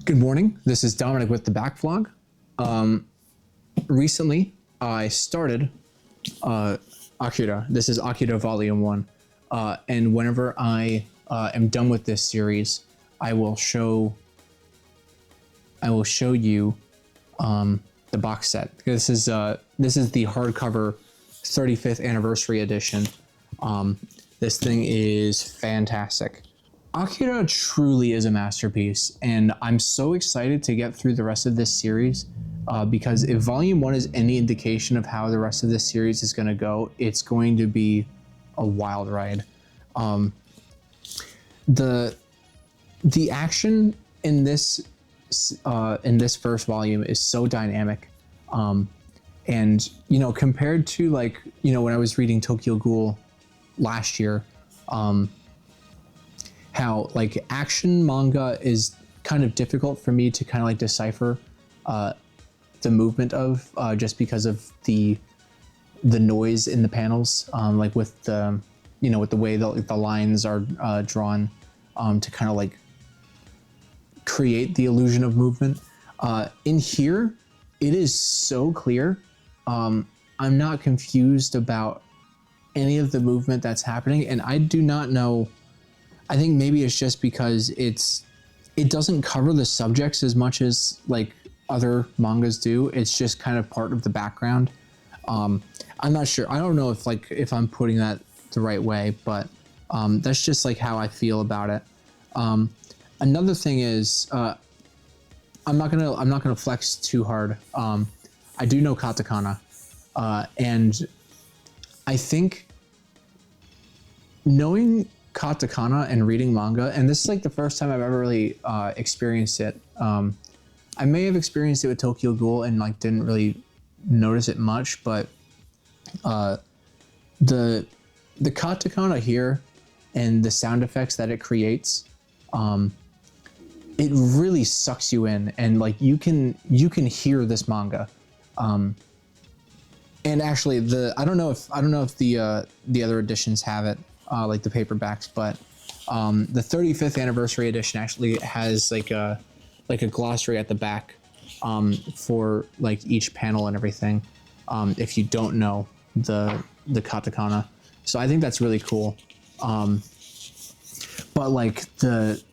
Good morning, this is Dominic with TheBackVlog. Recently, I started Akira. This is Akira Volume 1. And whenever I am done with this series, I will show you the box set. This is the hardcover 35th anniversary edition. This thing is fantastic. Akira truly is a masterpiece, and I'm so excited to get through the rest of this series because if Volume 1 is any indication of how the rest of this series is going to go, it's going to be a wild ride. The action in this first volume is so dynamic, and compared to when I was reading Tokyo Ghoul last year, how action manga is kind of difficult for me to kind of decipher the movement of just because of the noise in the panels, with the with the way the lines are drawn to kind of create the illusion of movement. In here, it is so clear. I'm not confused about any of the movement that's happening, and I do not know. I think maybe it's just because it doesn't cover the subjects as much as other mangas do. It's just kind of part of the background. I'm not sure. I don't know if I'm putting that the right way, but that's just how I feel about it. Another thing is I'm not gonna flex too hard. I do know katakana, and I think knowing katakana and reading manga, and this is the first time I've ever really experienced it. I may have experienced it with Tokyo Ghoul and didn't really notice it much, but the katakana here and the sound effects that it creates, it really sucks you in, and you can hear this manga. And actually, I don't know if the other editions have it, like the paperbacks, but the 35th anniversary edition actually has a glossary at the back for each panel and everything, if you don't know the katakana. So I think that's really cool. But the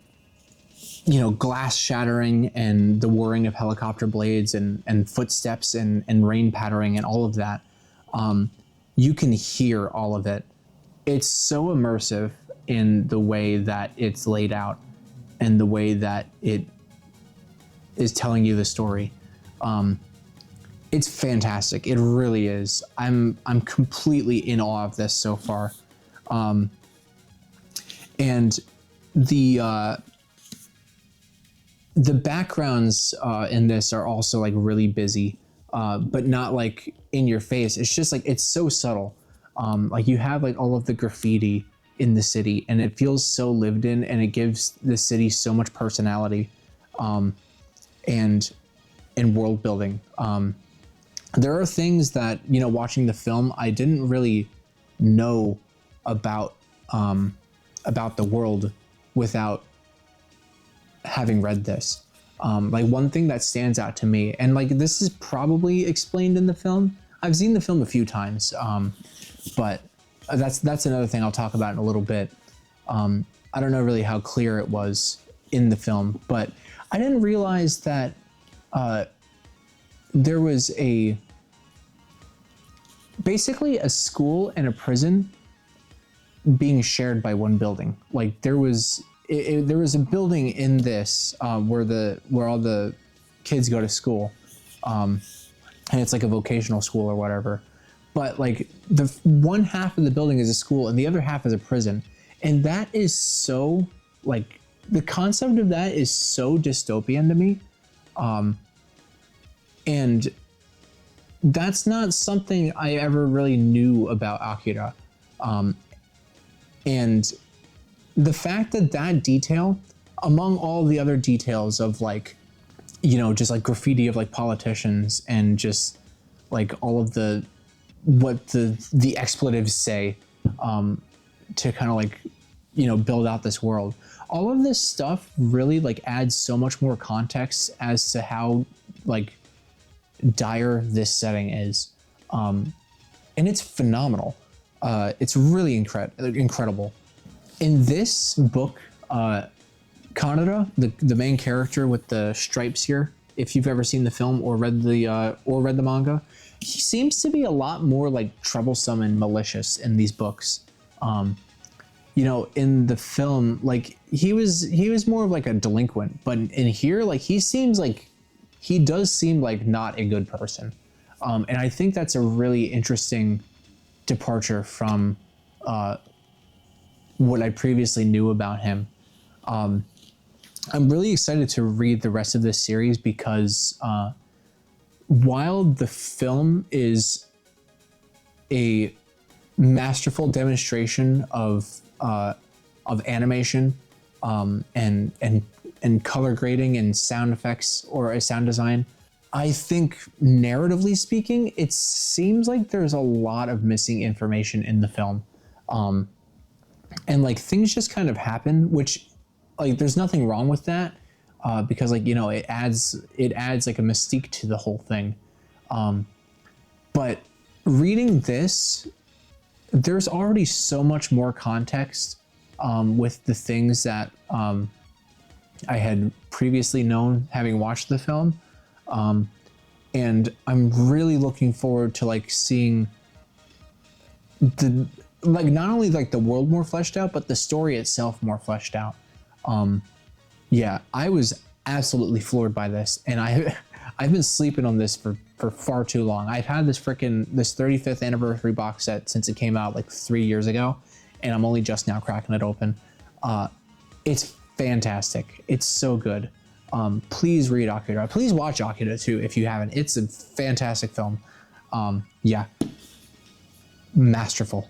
glass shattering and the whirring of helicopter blades and footsteps and rain pattering and all of that, you can hear all of it. It's so immersive in the way that it's laid out and the way that it is telling you the story. It's fantastic. It really is. I'm completely in awe of this so far. And the backgrounds in this are also really busy, but not in your face. It's just it's so subtle. You have all of the graffiti in the city, and it feels so lived in, and it gives the city so much personality, and world building. There are things that watching the film I didn't really know about the world without having read this. One thing that stands out to me, and this is probably explained in the film. I've seen the film a few times, but that's another thing I'll talk about in a little bit. I don't know really how clear it was in the film, but I didn't realize that there was basically a school and a prison being shared by one building. There was a building in this where all the kids go to school, and it's a vocational school or whatever. But the one half of the building is a school and the other half is a prison, and that is so the concept of that is so dystopian to me, and that's not something I ever really knew about Akira, and the fact that detail, among all the other details of just graffiti of politicians and just all of what the expletives say, to kind of build out this world, all of this stuff really like adds so much more context as to how like dire this setting is, and it's phenomenal. It's really incredible. In this book, Kaneda, the main character with the stripes here, if you've ever seen the film or read the manga, he seems to be a lot more like troublesome and malicious in these books. You know, in the film, like he was more of like a delinquent, but in here, like he does seem like not a good person, and I think that's a really interesting departure from what I previously knew about him. I'm really excited to read the rest of this series because while the film is a masterful demonstration of animation and color grading and sound effects or a sound design, I think narratively speaking, it seems like there's a lot of missing information in the film. And like things just kind of happen, which like there's nothing wrong with that, because like, you know, it adds like a mystique to the whole thing. But reading this, there's already so much more context with the things that I had previously known having watched the film. And I'm really looking forward to like seeing not only like the world more fleshed out, but the story itself more fleshed out. Yeah, I was absolutely floored by this, and I've been sleeping on this for far too long. I've had this 35th anniversary box set since it came out like 3 years ago, and I'm only just now cracking it open. It's fantastic. It's so good. Please read Akira. Please watch Akira too if you haven't. It's a fantastic film. Yeah. Masterful.